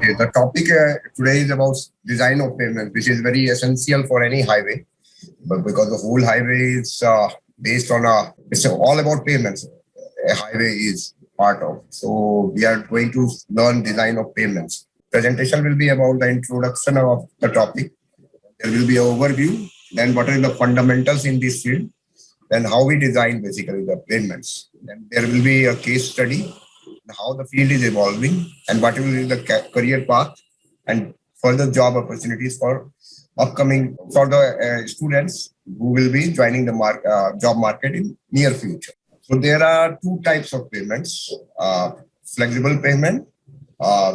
Okay, the topic today is about design of pavement, which is very essential for any highway, but because the whole highway is based on it's all about pavements. A highway is part of. So we are going to learn design of pavements. Presentation will be about the introduction of the topic. There will be an overview, then what are the fundamentals in this field, then how we design basically the pavements. Then there will be a case study, how the field is evolving, and what will be the career path and further job opportunities for upcoming for the students who will be joining the job market in near future. So there are two types of payments: flexible payment,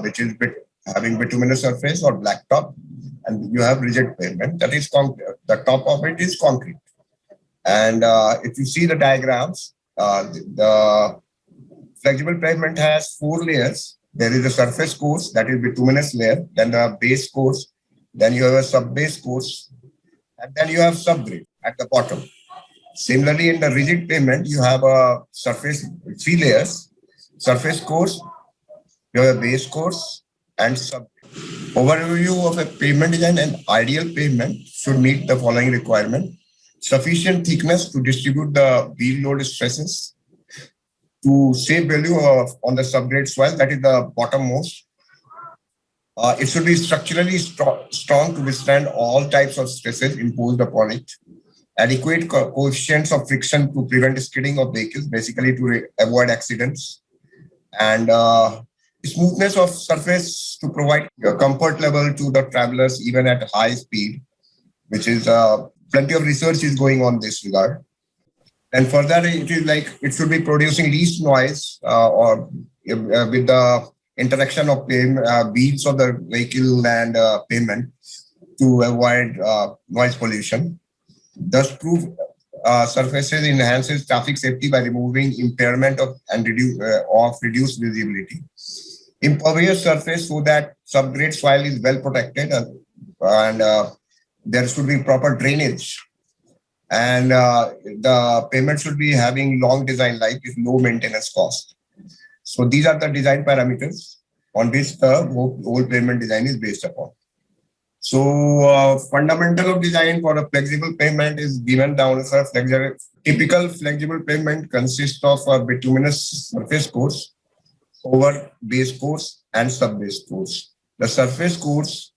which is having bituminous surface or blacktop, and you have rigid pavement that is the top of it is concrete. And if you see the diagrams, the flexible pavement has four layers. There is a surface course, that is bituminous layer, then the base course, then you have a sub-base course, and then you have subgrade at the bottom. Similarly, in the rigid pavement, you have a surface, three layers: surface course, you have a base course, and subgrade. Overview of a pavement design: an ideal pavement should meet the following requirement: sufficient thickness to distribute the wheel load stresses, to save value on the subgrade soil, that is the bottommost. It should be structurally strong to withstand all types of stresses imposed upon it. Adequate coefficients of friction to prevent skidding of vehicles, basically to avoid accidents. And smoothness of surface to provide a comfort level to the travelers even at high speed, which is plenty of research is going on this regard. And further, it is like it should be producing least noise or with the interaction of wheels of the vehicle and pavement to avoid noise pollution. Thus, proof surfaces enhances traffic safety by removing impairment of reduced visibility. Impervious surface so that subgrade soil is well protected and there should be proper drainage. And the pavement should be having long design life with low maintenance cost. So these are the design parameters on which the whole pavement design is based upon. So fundamental of design for a flexible pavement is given down as a typical flexible pavement consists of a bituminous surface course over base course and sub-base course. The surface course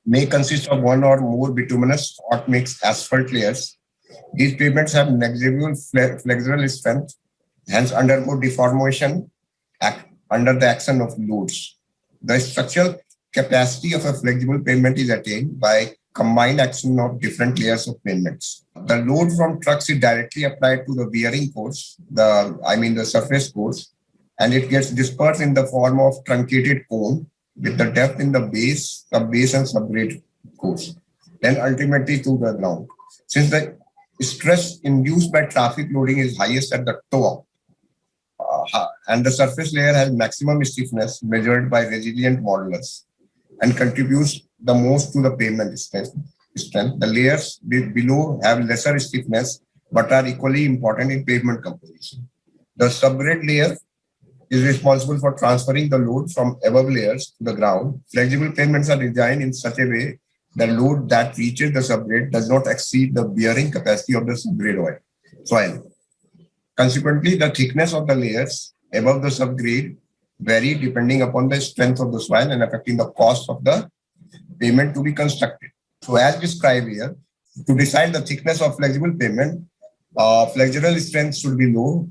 may consist of one or more bituminous hot mix asphalt layers. These pavements have negligible flexural strength, hence undergo deformation under the action of loads. The structural capacity of a flexible pavement is attained by combined action of different layers of pavements. The load from trucks is directly applied to the bearing course, the surface course, and it gets dispersed in the form of truncated cone with the depth in the base, sub-base and subgrade course, then ultimately to the ground. Since the stress induced by traffic loading is highest at the top, and the surface layer has maximum stiffness measured by resilient modulus and contributes the most to the pavement strength. The layers below have lesser stiffness but are equally important in pavement composition. The subgrade layer is responsible for transferring the load from above layers to the ground. Flexible pavements are designed in such a way the load that reaches the subgrade does not exceed the bearing capacity of the subgrade soil. Consequently, the thickness of the layers above the subgrade vary depending upon the strength of the soil and affecting the cost of the pavement to be constructed. So as described here, to decide the thickness of flexible pavement, flexural strength should be low.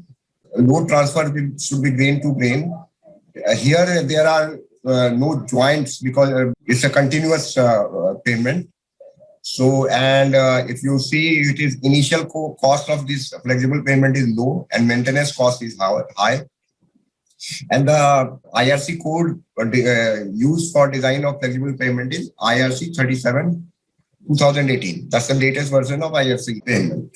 Load transfer should be grain to grain. Here there are no joints because it's a continuous pavement. So, and if you see, it is initial cost of this flexible pavement is low and maintenance cost is high. And the IRC code used for design of flexible pavement is IRC 37/2018. That's the latest version of IRC pavement.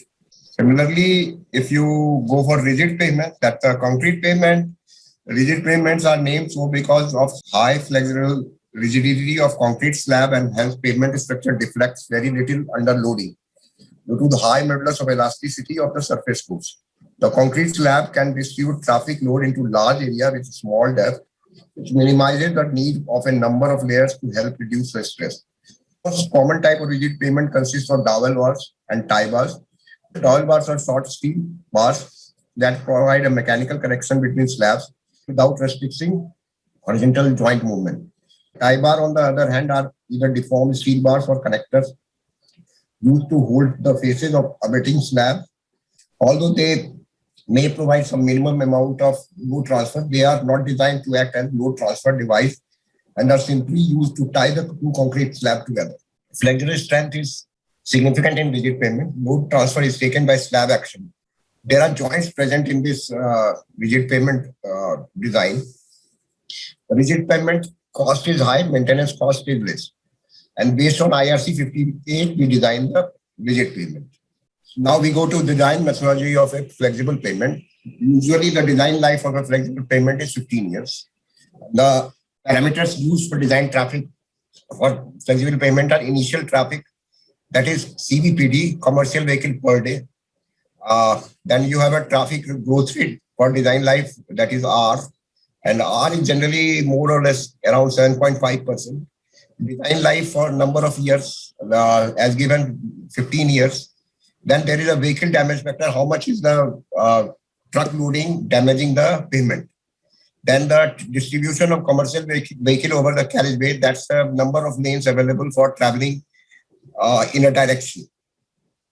Similarly, if you go for rigid pavement, that's a concrete pavement. Rigid pavements are named so because of high flexural rigidity of concrete slab and hence pavement structure deflects very little under loading due to the high modulus of elasticity of the surface course. The concrete slab can distribute traffic load into large area with small depth which minimizes the need of a number of layers to help reduce the stress. Most common type of rigid payment consists of dowel bars and tie bars. Dowel bars are short steel bars that provide a mechanical connection between slabs without restricting horizontal joint movement. Tie bar, on the other hand, are either deformed steel bars or connectors used to hold the faces of abutting slabs. Although they may provide some minimum amount of load transfer, they are not designed to act as load transfer device and are simply used to tie the two concrete slab together. Flexural strength is significant in rigid pavement. Load transfer is taken by slab action. There are joints present in this rigid pavement design. Rigid pavement cost is high, maintenance cost is less. And based on IRC 58, we design the rigid pavement. Now we go to design methodology of a flexible pavement. Usually the design life of a flexible pavement is 15 years. The parameters used for design traffic for flexible pavement are initial traffic, that is CVPD, commercial vehicle per day. Then you have a traffic growth rate for design life, that is R. And R is generally more or less around 7.5%. Design life for number of years, as given 15 years. Then there is a vehicle damage factor. How much is the truck loading damaging the pavement? Then the distribution of commercial vehicle over the carriageway, that's the number of lanes available for traveling in a direction.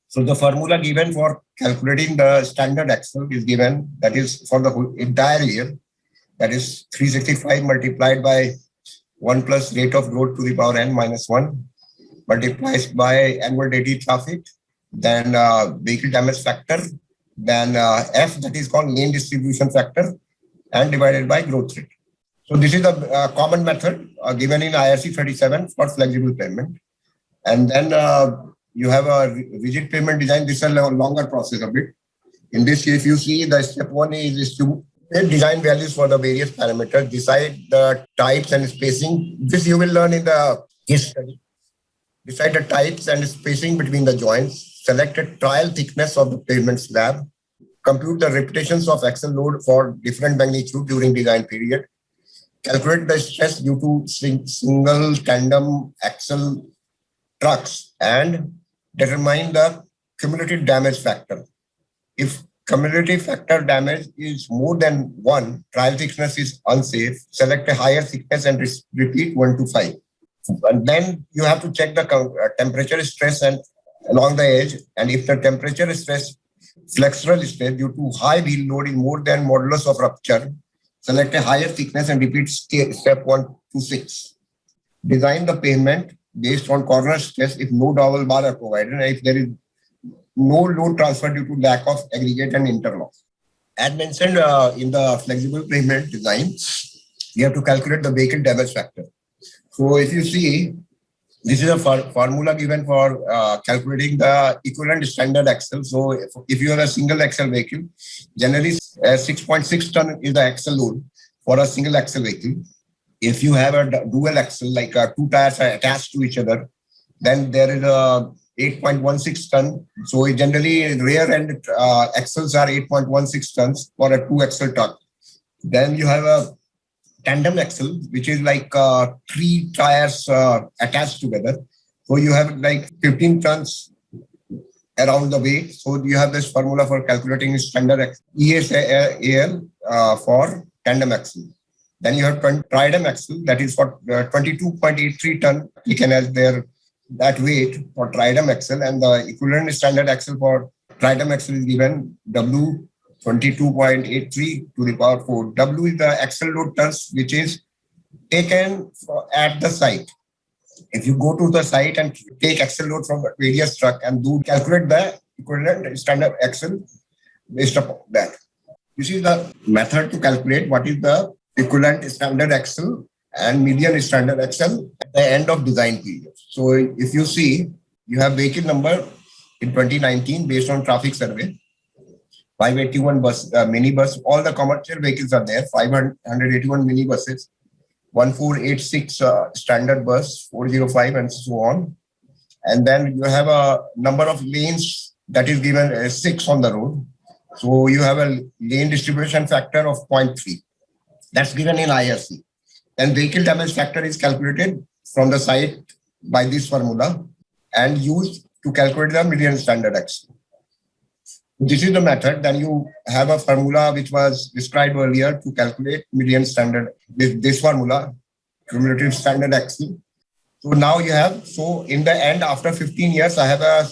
So the formula given for calculating the standard axle is given, that is for the entire year, that is 365 multiplied by 1 plus rate of growth to the power n minus 1 multiplied by annual daily traffic, then vehicle damage factor, then F, that is called lane distribution factor, and divided by growth rate. So this is a common method given in IRC 37 for flexible pavement. And then you have a rigid pavement design. This is a longer process of it. In this case, you see the step one is to design values for the various parameters, decide the types and spacing. This you will learn in the case study. Decide the types and spacing between the joints. Select a trial thickness of the pavement slab. Compute the repetitions of axle load for different magnitude during design period. Calculate the stress due to single tandem axle trucks and determine the cumulative damage factor. If cumulative factor damage is more than 1, trial thickness is unsafe. Select a higher thickness and repeat 1 to 5. And then you have to check the temperature stress and along the edge. And if the temperature stress, flexural stress due to high wheel load is more than modulus of rupture, select a higher thickness and repeat step 1 to 6. Design the pavement based on corner stress if no dowel bar are provided and if there is no load transfer due to lack of aggregate and interlock. As mentioned in the flexible pavement design, you have to calculate the vehicle damage factor. So if you see, this is a formula given for calculating the equivalent standard axle. So if you have a single axle vehicle, generally 6.6 ton is the axle load for a single axle vehicle. If you have a dual axle, like two tires are attached to each other, then there is a 8.16 ton. So generally rear end axles are 8.16 tons for a 2-axle truck. Then you have a tandem axle, which is like 3 tires attached together. So you have like 15 tons around the weight. So you have this formula for calculating standard ESAL for tandem axle. Then you have tridem axle, that is for 22.83 ton taken as that weight for tridem axle, and the equivalent standard axle for tridem axle is given W 22.83 to the power 4. W is the axle load tons which is taken at the site. If you go to the site and take axle load from various truck and do calculate the equivalent standard axle based upon that. This is the method to calculate what is the equivalent standard axle and median standard axle at the end of design period. So if you see, you have vehicle number in 2019 based on traffic survey, 581 bus, minibus, all the commercial vehicles are there, 581 minibuses, 1486 standard bus, 405 and so on. And then you have a number of lanes that is given 6 on the road. So you have a lane distribution factor of 0.3. That's given in IRC. Then vehicle damage factor is calculated from the site by this formula and used to calculate the median standard axle. This is the method. Then you have a formula which was described earlier to calculate median standard. This formula, cumulative standard axle. So now you have, so in the end, after 15 years, I have a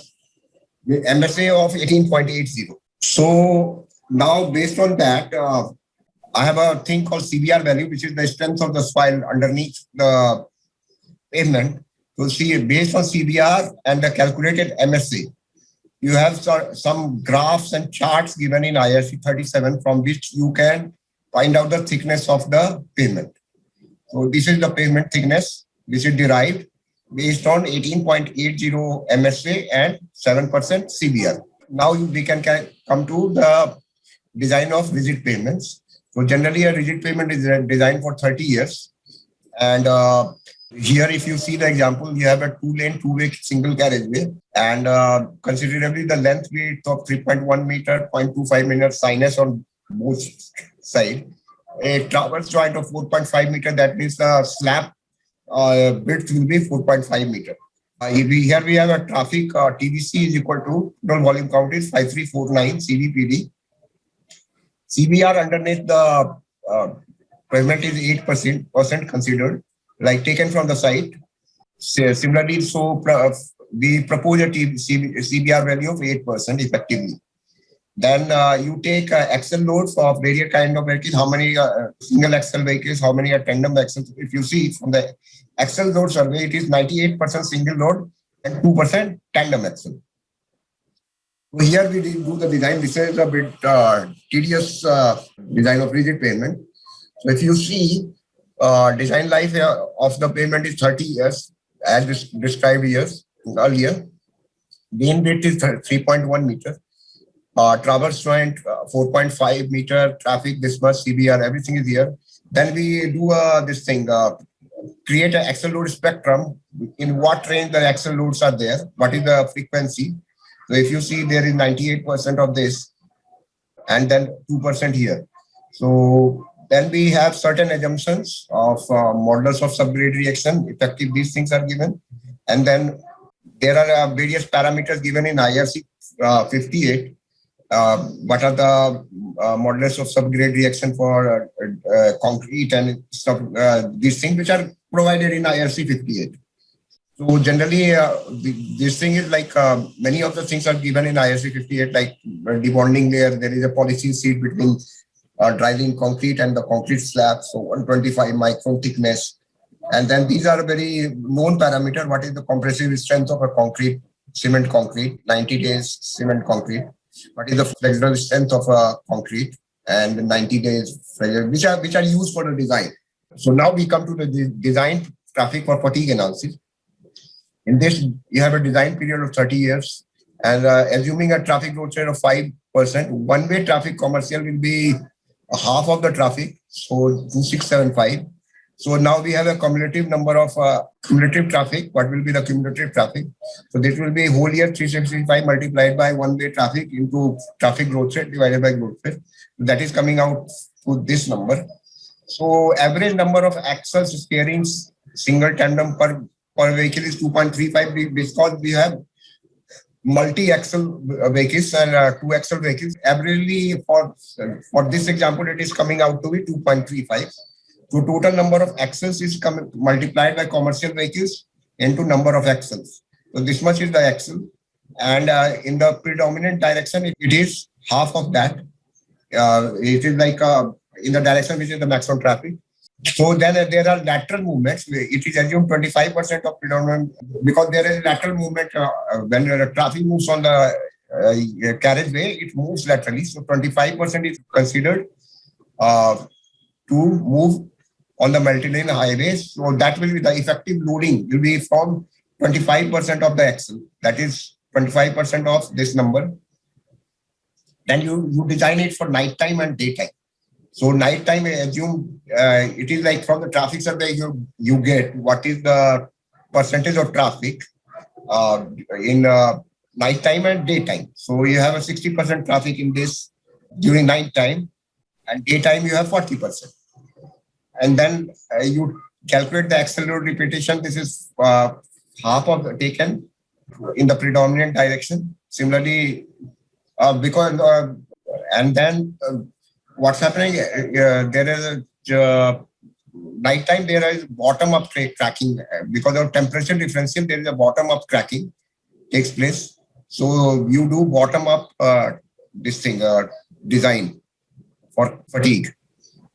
MSA of 18.80. So now based on that, I have a thing called CBR value, which is the strength of the soil underneath the pavement. So see, based on CBR and the calculated MSA, you have some graphs and charts given in IRC 37 from which you can find out the thickness of the pavement. So this is the pavement thickness, which is derived based on 18.80 MSA and 7% CBR. Now we can come to the design of rigid pavements. So generally a rigid pavement is designed for 30 years. And here, if you see the example, you have a two-lane, two-way single carriageway, and considerably the length width of 3.1 meter, 0.25 meter sinus on both sides. A traverse joint of 4.5 meter, that means the slab width will be 4.5 meter. Here we have a traffic TVC is equal to total volume count is 5349 CVPD. CBR underneath the pavement is 8% considered, like taken from the site. Similarly, so we propose a CBR value of 8% effectively. Then you take axle loads of various kind of vehicles, how many single axle vehicles, how many are tandem axles. If you see from the axle load survey, it is 98% single load and 2% tandem axle. So here we do the design. This is a bit tedious design of rigid pavement. So if you see, design life of the pavement is 30 years, as described years earlier. Main width is 3.1 meter. Traverse joint 4.5 meter. Traffic, this much, CBR, everything is here. Then we do this thing, create an axle load spectrum. In what range the axle loads are there? What is the frequency? So if you see, there is 98% of this, and then 2% here. So then we have certain assumptions of modulus of subgrade reaction, effective these things are given. And then there are various parameters given in IRC 58. What are the modulus of subgrade reaction for concrete and stuff, these things which are provided in IRC 58. So generally, this thing is like many of the things are given in IRC 58, like debonding layer. There is a polythene sheet between driving concrete and the concrete slab, so 125 micron thickness. And then these are very known parameter. What is the compressive strength of a concrete, cement concrete, 90 days cement concrete? What is the flexural strength of a concrete and 90 days flexural, which are used for the design. So now we come to the design traffic for fatigue analysis. In this, you have a design period of 30 years, and assuming a traffic growth rate of 5%, one-way traffic commercial will be half of the traffic, so 2675. So now we have a cumulative number of cumulative traffic. What will be the cumulative traffic? So this will be whole year 365 multiplied by one-way traffic into traffic growth rate divided by growth rate. That is coming out to this number. So average number of axles, steerings, single tandem per vehicle is 2.35 because we have multi-axle vehicles and two-axle vehicles. Averagely for this example, it is coming out to be 2.35. So total number of axles is multiplied by commercial vehicles into number of axles. So this much is the axle. And in the predominant direction, it is half of that. It is like in the direction which is the maximum traffic. So then there are lateral movements. It is assumed 25% of predominant, because there is lateral movement when the traffic moves on the carriageway, it moves laterally. So 25% is considered to move on the multi-lane highways. So that will be the effective loading will be from 25% of the axle. That is 25% of this number. Then you design it for nighttime and daytime. So nighttime, I assume it is like from the traffic survey you get what is the percentage of traffic in nighttime and daytime. So you have a 60% traffic in this during nighttime, and daytime you have 40%. and then you calculate the axle load repetition. This is half of the taken in the predominant direction. Similarly, because and then what's happening? There is a nighttime. There is bottom up tracking because of temperature differential. There is a bottom up tracking takes place. So you do bottom up this thing design for fatigue.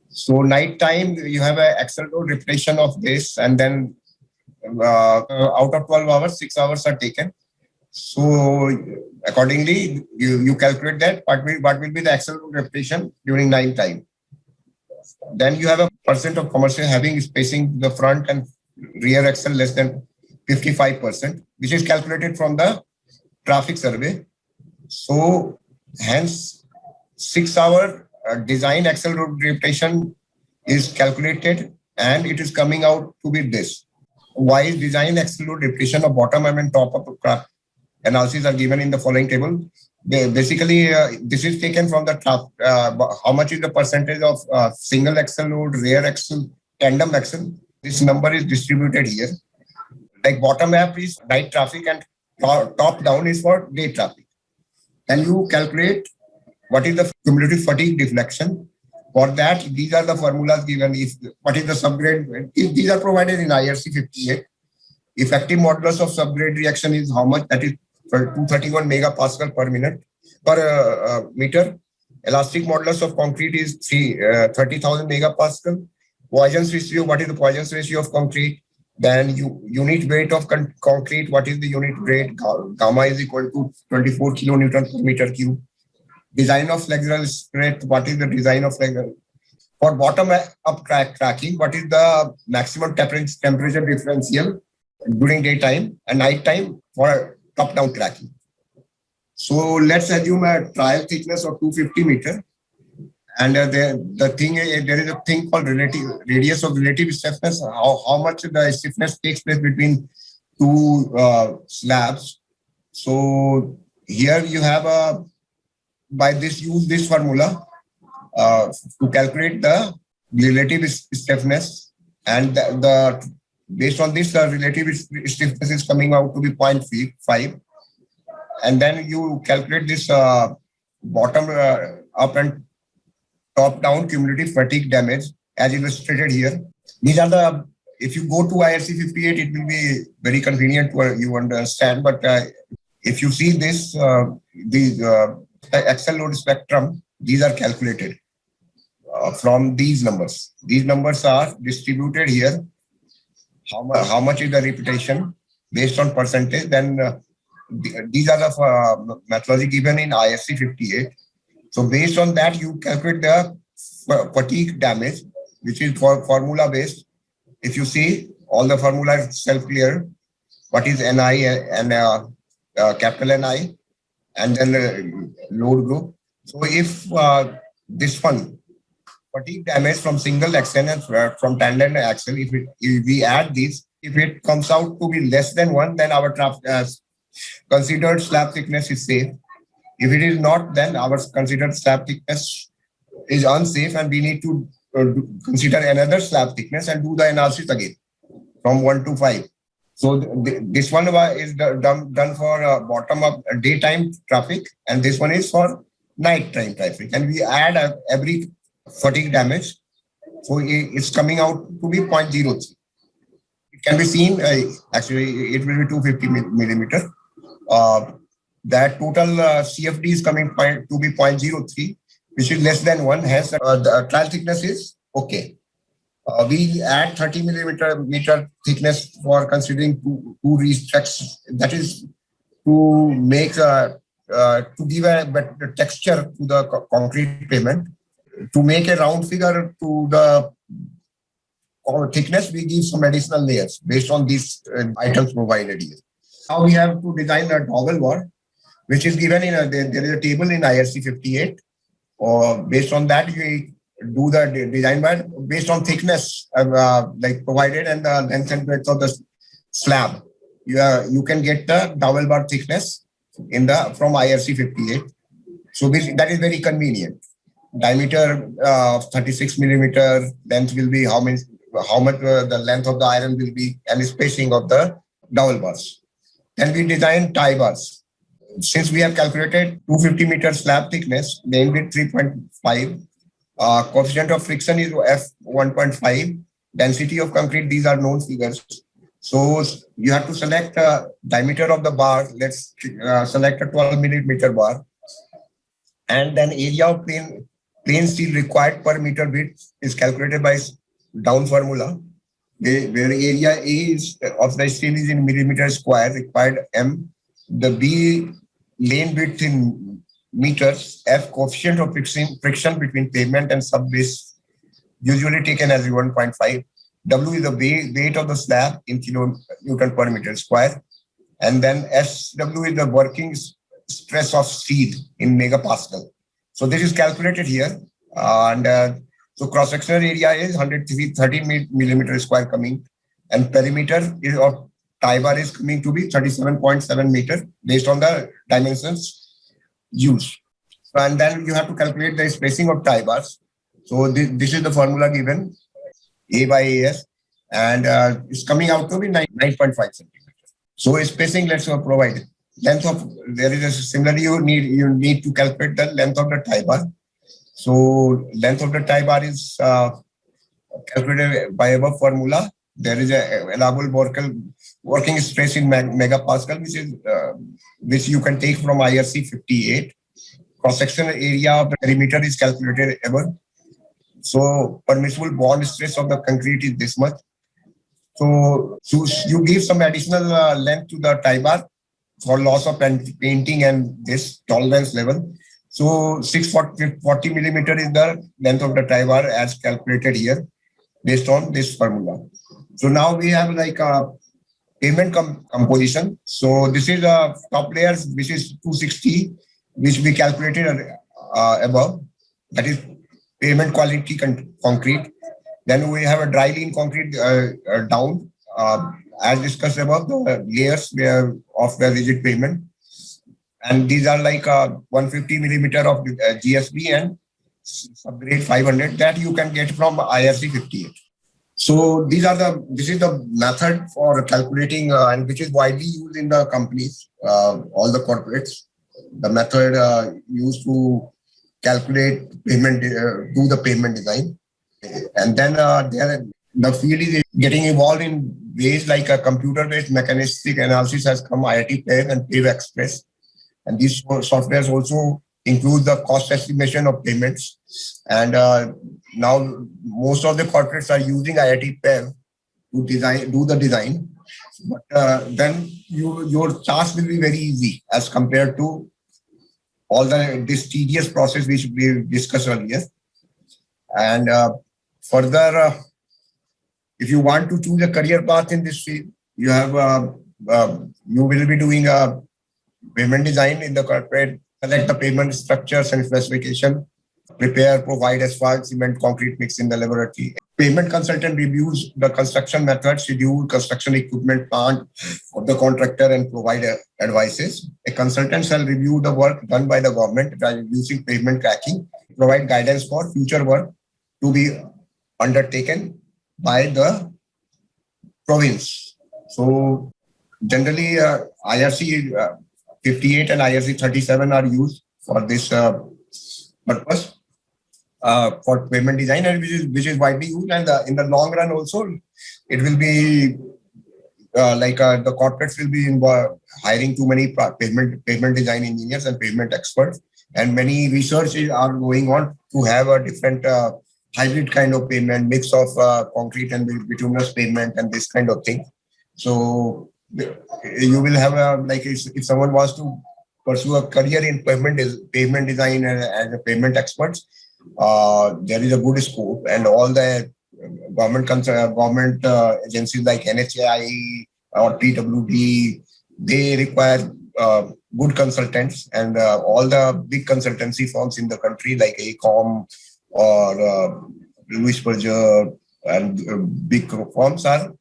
So nighttime you have an axle load repetition of this, and then out of 12 hours, 6 hours are taken. So accordingly, you calculate that what will be the axle load repetition during night time. Then you have a percent of commercial having spacing the front and rear axle less than 55%, which is calculated from the traffic survey. So hence 6 hour design axle load repetition is calculated, and it is coming out to be this. Why is design axle load repetition of bottom and top of craft analysis are given in the following table? Basically, this is taken from the how much is the percentage of single axle load, rear axle, tandem axle. This number is distributed here. Like bottom up is night traffic and top down is for day traffic. And you calculate what is the cumulative fatigue deflection. For that, these are the formulas given. What is the subgrade? If these are provided in IRC 58. Effective modulus of subgrade reaction is how much? That is 231 megapascal per minute per meter. Elastic modulus of concrete is 30,000 megapascal. Poisson's ratio, what is the Poisson's ratio of concrete? Then unit weight of concrete, what is the unit weight? Gamma is equal to 24 kilonewton per meter cube. Design of flexural strength, what is the design of flexural? For bottom up cracking, what is the maximum temperature differential during daytime and nighttime for top down cracking? So let's assume a trial thickness of 250 meter. And there is a thing called radius of relative stiffness, how much the stiffness takes place between two slabs. So here you have use this formula to calculate the relative stiffness, and based on this, the relative stiffness is coming out to be 0.5. And then you calculate this bottom up and top down cumulative fatigue damage as illustrated here. These are if you go to IRC 58, it will be very convenient for you understand. But if you see this, the axle load spectrum, these are calculated from these numbers. These numbers are distributed here. How much is the repetition based on percentage? Then these are the methodology given in ISC 58. So based on that, you calculate the fatigue damage, which is formula based. If you see, all the formula is self-clear. What is NI and capital NI, and then load group. So if this one, fatigue damage from single axle and from tandem axle, if we add these, if it comes out to be less than 1, then our considered slab thickness is safe. If it is not, then our considered slab thickness is unsafe, and we need to consider another slab thickness and do the analysis again from 1 to 5. So this one is done for bottom up daytime traffic, and this one is for nighttime traffic. And we add every fatigue damage. So it's coming out to be 0.03. It can be seen, actually, it will be 250 millimeter. That total CFD is coming to be 0.03, which is less than 1. Hence, the trial thickness is okay. We add 30 millimeter thickness for considering two restricts. That is to make to give a better texture to the concrete pavement. To make a round figure to the thickness, we give some additional layers based on these items provided here. Now we have to design a dowel bar, which is given in there is a table in IRC 58. Based on that, we do the design bar based on thickness like provided and the length and breadth of the slab. You can get the dowel bar thickness from IRC 58. So that is very convenient. diameter of 36 millimeter, length will be how much the length of the iron will be, and spacing of the dowel bars. Then we design tie bars. Since we have calculated 250 meter slab thickness, main width 3.5, coefficient of friction is F 1.5, density of concrete, these are known figures. So you have to select diameter of the bar. Let's select a 12 millimeter bar. And then area of plain steel required per meter width is calculated by down formula, where area A is of the steel is in millimeter square, required M, the B lane width in meters, F coefficient of friction between pavement and subbase, usually taken as 1.5. W is the weight of the slab in kilonewton per meter square. And then SW is the working stress of steel in megapascal. So this is calculated here. So cross-sectional area is 130 millimeter square coming. And perimeter is of tie bar is coming to be 37.7 meter based on the dimensions used. And then you have to calculate the spacing of tie bars. So this is the formula given, A by AS, and it's coming out to be 9.5 centimeters. So spacing, let's provide length of, there is a similarly you need to calculate the length of the tie bar. So length of the tie bar is calculated by above formula. There is a allowable working stress in megapascal, which you can take from IRC 58. Cross-sectional area of the perimeter is calculated above. So permissible bond stress of the concrete is this much. So you give some additional length to the tie bar for loss of painting and this tolerance level. So 640 millimeter is the length of the tie bar as calculated here based on this formula. So now we have like a pavement composition. So this is a top layers, which is 260, which we calculated above. That is pavement quality concrete. Then we have a dry lean concrete down, as discussed above, the layers of the rigid pavement. And these are like 150 millimeter of GSB and subgrade 500 that you can get from IRC 58. So this is the method for calculating and which is widely used in the companies, all the corporates. The method used to calculate payment, do the payment design. And then the field is getting involved in ways like a computer-based mechanistic analysis has come, IIT PAVE and PAVE Express. And these softwares also include the cost estimation of payments. And now most of the corporates are using IIT PAVE to do the design. But then your task will be very easy as compared to all this tedious process which we discussed earlier. And further, if you want to choose a career path in this field, you will be doing a pavement design in the corporate, select the pavement structures and specification, prepare, provide asphalt, cement, concrete mix in the laboratory. Pavement consultant reviews the construction method, schedule, construction equipment plan of the contractor and provide advices. A consultant shall review the work done by the government by using pavement tracking, provide guidance for future work to be undertaken by the province. So generally IRC 58 and IRC 37 are used for this purpose. For pavement design, and which is widely used, and in the long run also it will be the corporates will be hiring too many pavement design engineers and pavement experts, and many researches are going on to have a different hybrid kind of pavement mix of concrete and bituminous pavement and this kind of thing. So you will have if someone wants to pursue a career in pavement design as a pavement expert, there is a good scope, and all the government agencies like NHAI or PWD, they require good consultants, and all the big consultancy firms in the country like AECOM or Louis Berger and big firms are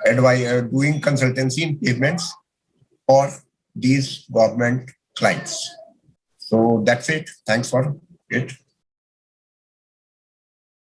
doing consultancy in pavements for these government clients. So that's it. Thanks for it.